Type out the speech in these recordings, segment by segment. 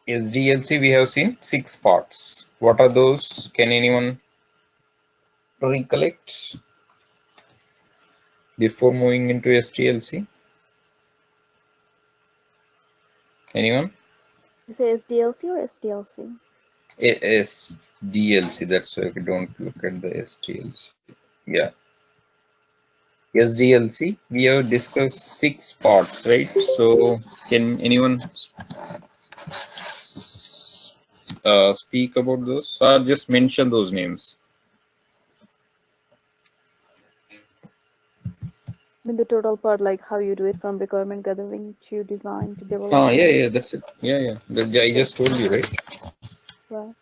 SDLC we have seen 6 parts. What are those? Can anyone recollect before moving into STLC? Anyone? You say SDLC or STLC? SDLC. That's why we don't look at the STLC. Yeah. SDLC, we have discussed 6 parts, right? So, can anyone speak about those or just mention those names? I mean the total part, like how you do it from requirement gathering to design to development. Yeah, that's it. Yeah. I just told you, right? Right.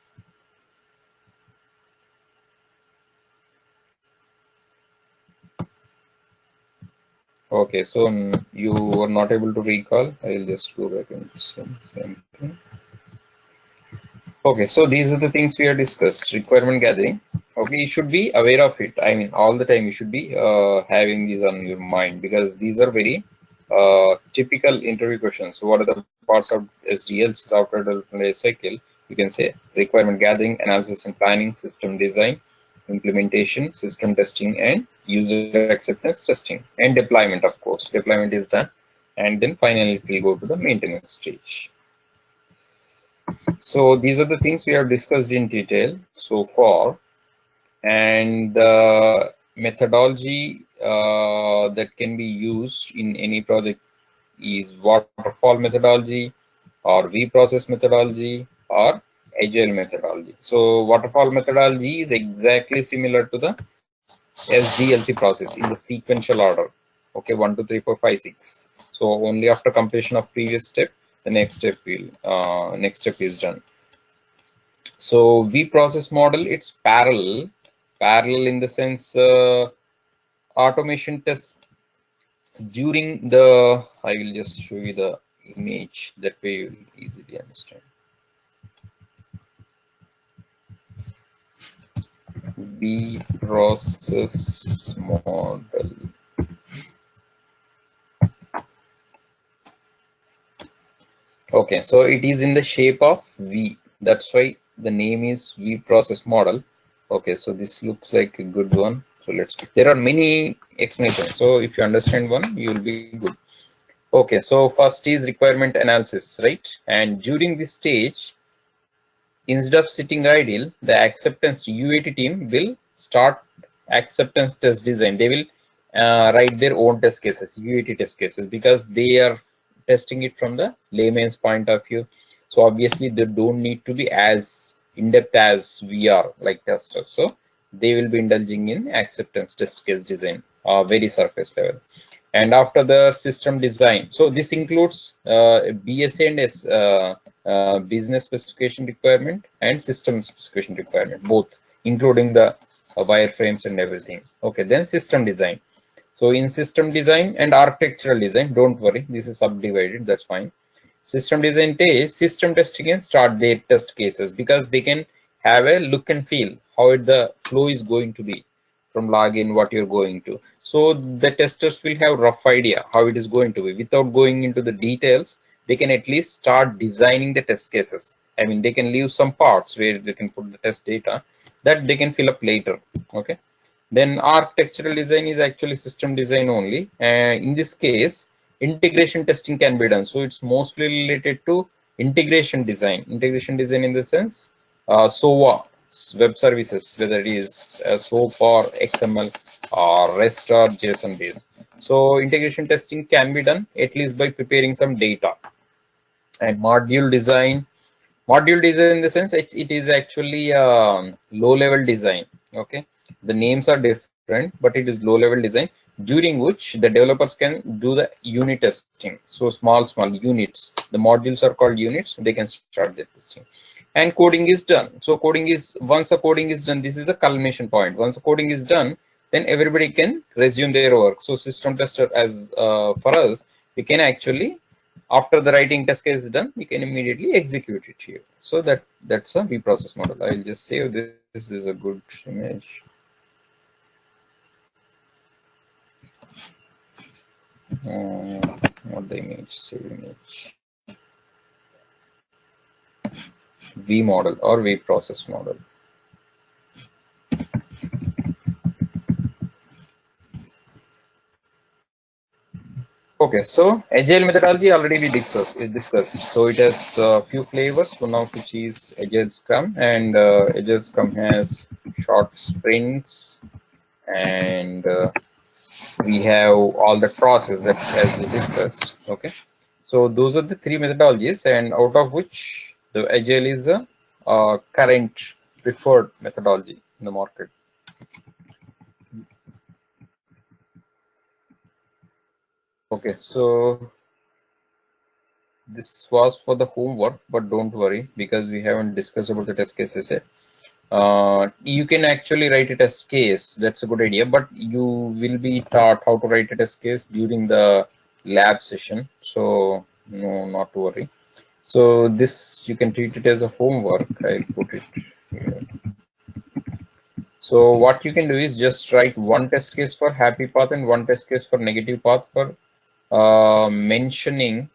Okay, so you were not able to recall. I'll just go back and same thing. Okay, so these are the things we have discussed. Requirement gathering. Okay, you should be aware of it. I mean, all the time you should be having these on your mind because these are very typical interview questions. So what are the parts of SDLC, software development life cycle? You can say requirement gathering, analysis and planning, system design, implementation, system testing, and user acceptance testing, and deployment. Of course, deployment is done, and then finally it will go to the maintenance stage. So these are the things we have discussed in detail so far, and the methodology that can be used in any project is waterfall methodology or V-process methodology or agile methodology. So waterfall methodology is exactly similar to the SDLC process in the sequential order. Okay, 1, 2, 3, 4, 5, 6. So only after completion of previous step, the next step is done. So V process model, it's parallel in the sense automation test during the, I will just show you the image, that way you will easily understand. V process model. Okay, so it is in the shape of V. That's why the name is V process model. Okay, so this looks like a good one. So there are many explanations. So if you understand one, you will be good. Okay, so first is requirement analysis, right? And during this stage, instead of sitting idle, the acceptance UAT team will start acceptance test design. They will write their own test cases, UAT test cases, because they are testing it from the layman's point of view. So obviously they don't need to be as in-depth as we are like testers. So they will be indulging in acceptance test case design, very surface level. And after the system design, so this includes BSA and business specification requirement and system specification requirement, both, including the wireframes and everything. Okay, then system design. So in system design and architectural design, don't worry, this is subdivided, that's fine. System design system testing can start their test cases because they can have a look and feel how the flow is going to be from login, what you're going to. So the testers will have rough idea how it is going to be. Without going into the details, they can at least start designing the test cases. I mean, they can leave some parts where they can put the test data that they can fill up later. Okay. Then architectural design is actually system design only. In this case, integration testing can be done. So it's mostly related to integration design. Integration design in the sense, SOA, web services, whether it is SOAP or XML or REST or JSON based. So integration testing can be done at least by preparing some data. And module design in the sense it is actually low level design. Okay, the names are different, but it is low level design during which the developers can do the unit testing. So small units, the modules are called units, they can start the testing. And coding is done. So coding is, once the coding is done, this is the culmination point. Once the coding is done, then everybody can resume their work. So system tester, as for us, we can actually, after the writing test case is done, we can immediately execute it here. So that's a V process model. I'll just save this. This is a good image. Not the image, save image. V model or V process model. Okay, so Agile methodology already we discussed. So it has a few flavors, one of which is Agile Scrum, and Agile Scrum has short sprints, and we have all the process that as we discussed. Okay, so those are the three methodologies, and out of which the Agile is the current preferred methodology in the market. Okay, so this was for the homework, but don't worry because we haven't discussed about the test cases yet. You can actually write a test case. That's a good idea, but you will be taught how to write a test case during the lab session. So no, not to worry. So this you can treat it as a homework. I'll put it here. So what you can do is just write one test case for happy path and one test case for negative path for mentioning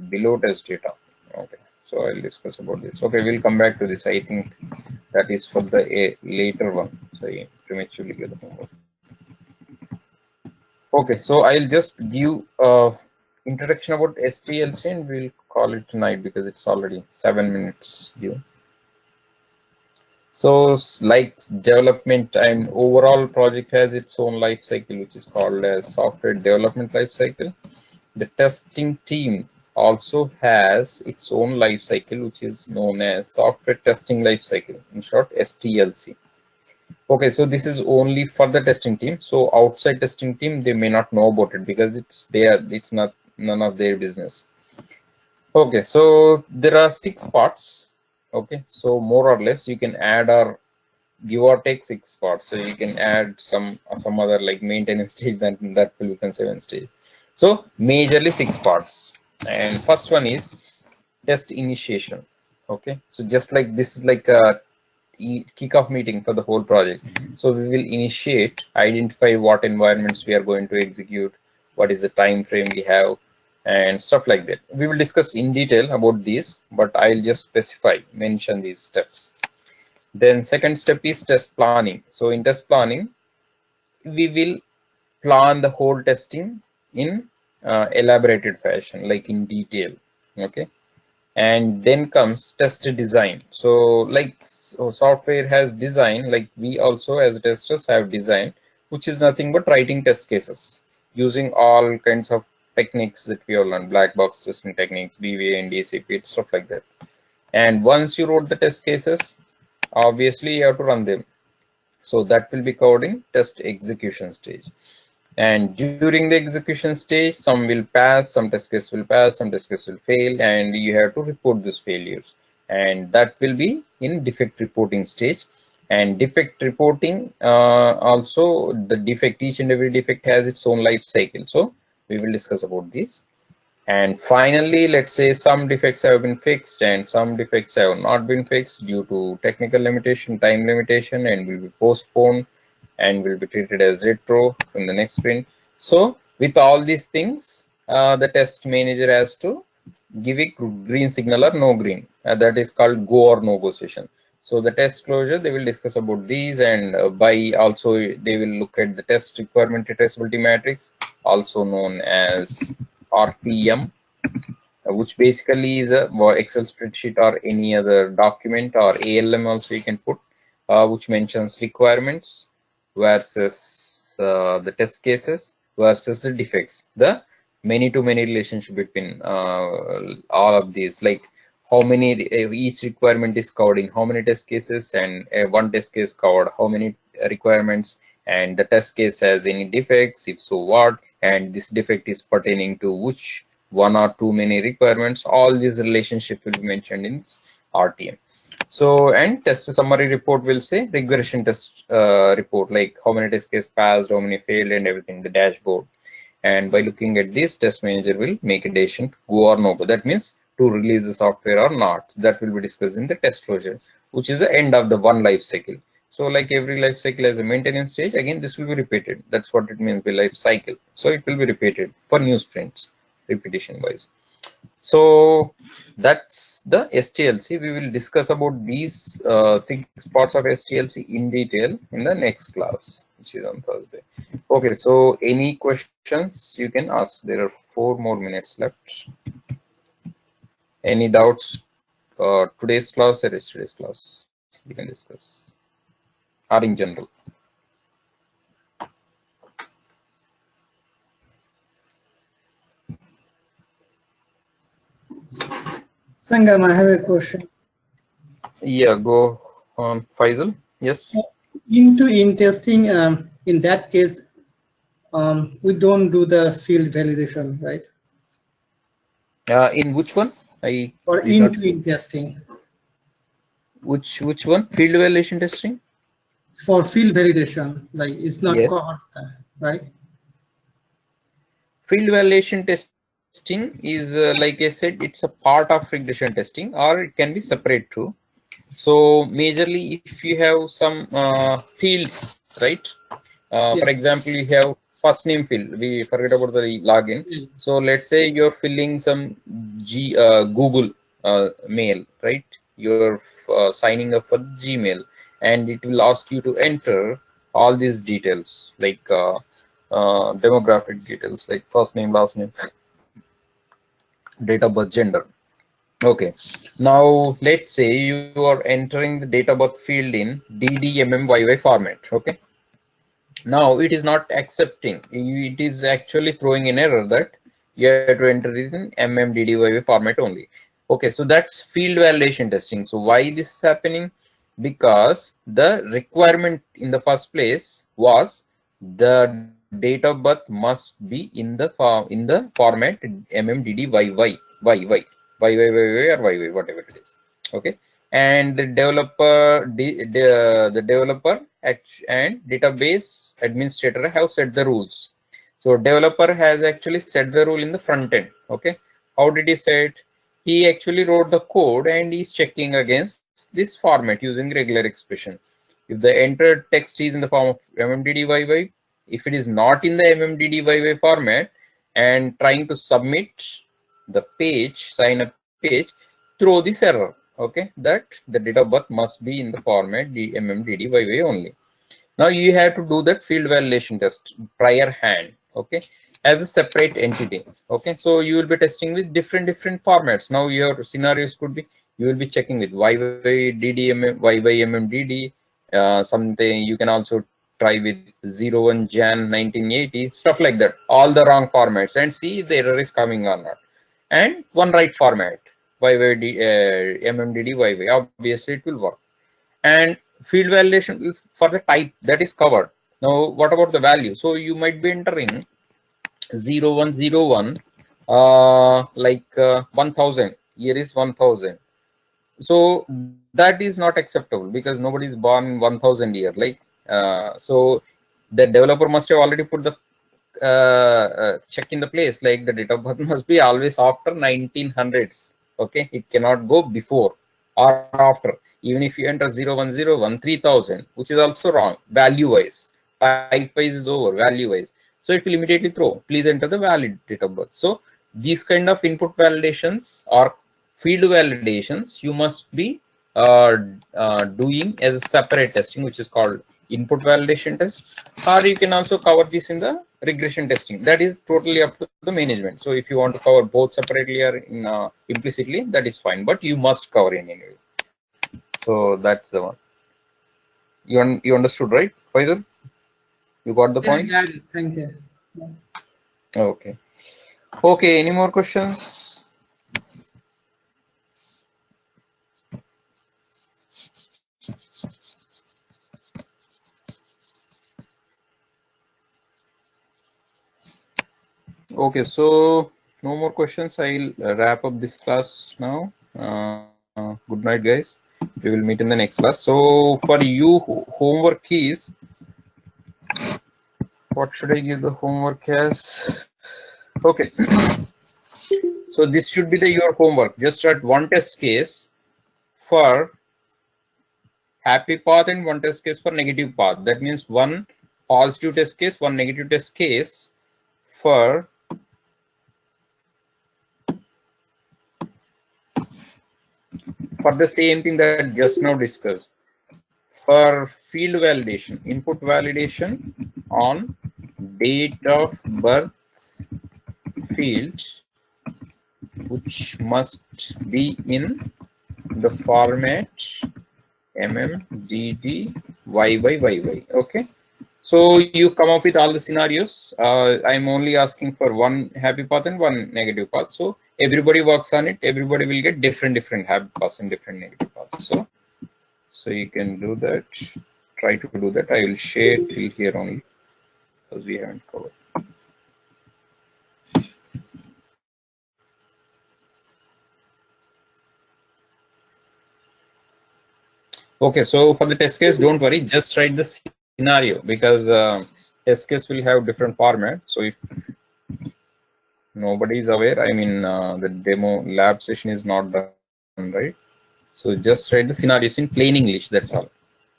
below test data. Okay, so I'll discuss about this. Okay, we'll come back to this. I think that is for the later one. So I prematurely get the homework. Okay, so I'll just give introduction about STLC and we'll call it tonight because it's already 7 minutes due. So like development and overall project has its own life cycle, which is called as software development life cycle. The testing team also has its own life cycle, which is known as software testing life cycle, in short STLC. Okay, so this is only for the testing team. So outside testing team, they may not know about it because it's not none of their business. Okay, so there are 6 parts. Okay, so more or less you can add or give or take 6 parts. So you can add some other like maintenance stage, that will become 7 stage. So majorly 6 parts. And first one is test initiation. Okay, so just like this is like a kickoff meeting for the whole project. So we will initiate, identify what environments we are going to execute, what is the time frame we have, and stuff like that. We will discuss in detail about these, but I'll just mention these steps. Then second step is test planning. So in test planning, we will plan the whole testing in elaborated fashion, like in detail. Okay, and then comes test design. So like software has design, like we also as testers have design, which is nothing but writing test cases using all kinds of techniques that we all learned, Blackbox testing techniques, BVA and DCP, stuff like that. And once you wrote the test cases, obviously you have to run them. So that will be covered in test execution stage. And during the execution stage, some will pass, some test cases will pass, some test cases will fail, and you have to report those failures. And that will be in defect reporting stage. And defect reporting, also the defect, each and every defect has its own life cycle. So we will discuss about this. And finally, let's say some defects have been fixed and some defects have not been fixed due to technical limitation, time limitation, and will be postponed and will be treated as retro in the next sprint. So with all these things, the test manager has to give a green signal or no green. That is called go or no go session. So the test closure, they will discuss about these, and by also they will look at the test requirement traceability matrix, also known as RPM, which basically is a Excel spreadsheet or any other document, or ALM also you can put, which mentions requirements versus the test cases versus the defects, the many-to-many relationship between all of these, like how many each requirement is covered in how many test cases, and one test case covered how many requirements, and the test case has any defects, if so what, and this defect is pertaining to which one or too many requirements. All these relationships will be mentioned in RTM. So, and test summary report will say regression test report, like how many test cases passed, how many failed, and everything, the dashboard. And by looking at this, test manager will make a decision to go or no go. That means to release the software or not. That will be discussed in the test closure, which is the end of the one life cycle. So like every life cycle has a maintenance stage, again this will be repeated. That's what it means by life cycle. So it will be repeated for new sprints, repetition wise. So that's the STLC. We will discuss about these 6 parts of STLC in detail in the next class, which is on Thursday. Okay, so any questions you can ask. There are 4 more minutes left. Any doubts? Today's class or yesterday's class? You can discuss, or in general. Sangam, I have a question. Yeah, go on, Faisal. Yes. In testing, in that case, we don't do the field validation, right? In which one? Or in testing. Which one? Field validation testing? For field validation, like it's not covered, right? Field validation testing is, like I said, it's a part of regression testing, or it can be separate too. So majorly, if you have some fields, right? For example, you have first name field. We forget about the login. So let's say you're filling some Google mail, right? You're signing up for Gmail, and it will ask you to enter all these details, like demographic details, like first name, last name, date of birth, gender. Okay, now let's say you are entering the date of birth field in DDMMYY format. Okay, now it is not accepting, it is actually throwing an error that you have to enter it in MMDDYY format only. Okay, so that's field validation testing. So why this is happening? Because the requirement in the first place was the date of birth must be in the format MMDDYY, YY, or YY, whatever it is. Okay, and the developer, the developer and database administrator have set the rules. So developer has actually set the rule in the front end. Okay, how did he set? He actually wrote the code and he's checking against this format using regular expression. If the entered text is in the form of MMDDYY, if it is not in the MMDDYY format, and trying to submit the page, sign up page, throw this error. Okay, that the date of birth must be in the format MMDDYY only. Now you have to do that field validation test prior hand. Okay, as a separate entity. Okay, so you will be testing with different formats. Now your scenarios could be, you will be checking with YYDDMM, something. You can also try with 01 Jan 1980, stuff like that, all the wrong formats, and see if the error is coming or not. And one right format, MMDDYY, obviously it will work. And field validation for the type, that is covered. Now what about the value? So you might be entering 0101, like 1000. Here is 1000. So that is not acceptable because nobody is born in 1000 year. Like so the developer must have already put the check in the place, like the date of birth must be always after 1900s. Okay, it cannot go before or after. Even if you enter 0101 3000, which is also wrong value wise, type wise is over, value wise, so it will immediately throw, please enter the valid date of birth. So these kind of input validations or field validations you must be doing as a separate testing, which is called input validation test, or you can also cover this in the regression testing. That is totally up to the management. So if you want to cover both separately or in, implicitly, that is fine, but you must cover in anyway. So that's the one. You understood, right, Faisal? You got the point? Yeah, thank you. Yeah. Okay. Okay, any more questions? Okay, so no more questions. I'll wrap up this class now. Good night, guys. We will meet in the next class. So for you, homework is, what should I give the homework as? Okay. So this should be your homework. Just write one test case for happy path and one test case for negative path. That means one positive test case, one negative test case for for the same thing that just now discussed. For field validation, input validation on date of birth field, which must be in the format MMDDYYYY. Okay. So you come up with all the scenarios. I'm only asking for one happy path and one negative path. So everybody works on it. Everybody will get different happy paths and different negative paths. So you can do that. Try to do that. I will share till here only because we haven't covered. Okay, so for the test case, don't worry, just write the scenario because test case will have different format. So if nobody is aware, I mean the demo lab session is not done, right? So just write the scenarios in plain English, that's all.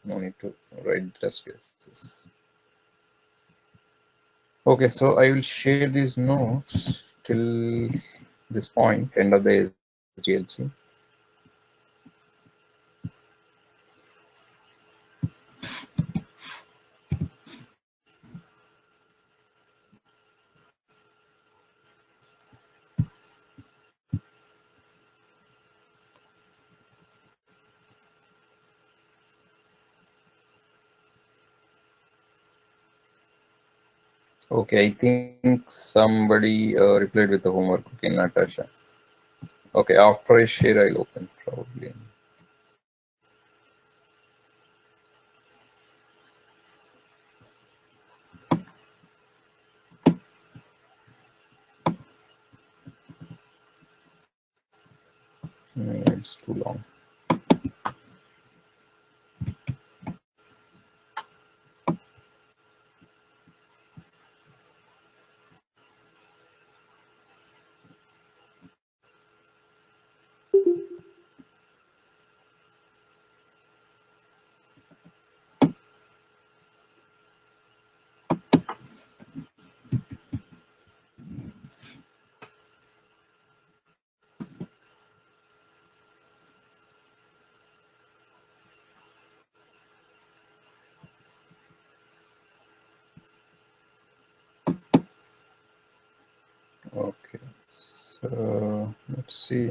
No need to write the test cases. Okay, so I will share these notes till this point, end of the SDLC. Okay, I think somebody replied with the homework. Okay, Natasha. Okay, after I share, I'll open probably. It's too long. Okay, so let's see.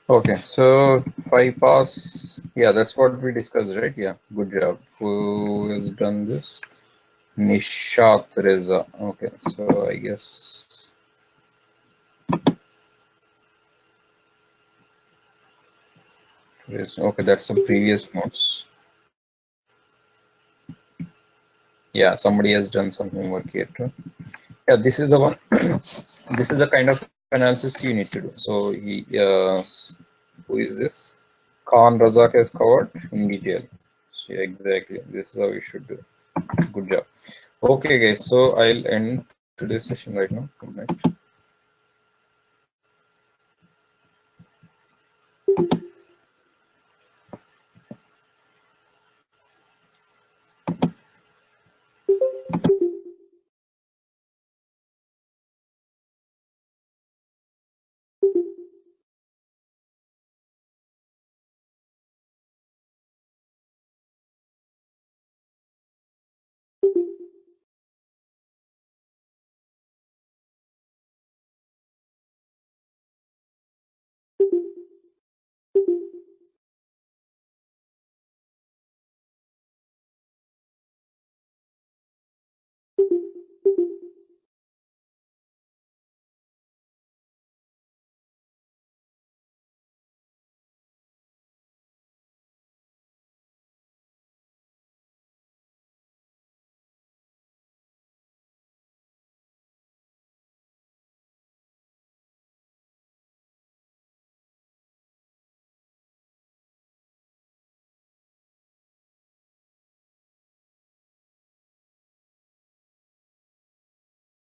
Okay, so 5 pass. Yeah, that's what we discussed, right? Yeah, good job. Who has done this? Nishat Reza. Okay, so I guess okay, that's the previous notes. Yeah, somebody has done some homework here too. Yeah, this is the one. This is the kind of analysis you need to do. So he, who is this? Khan Razak has covered in detail. So yeah, exactly. This is how we should do. Good job. Okay, guys. So I'll end today's session right now. Good night.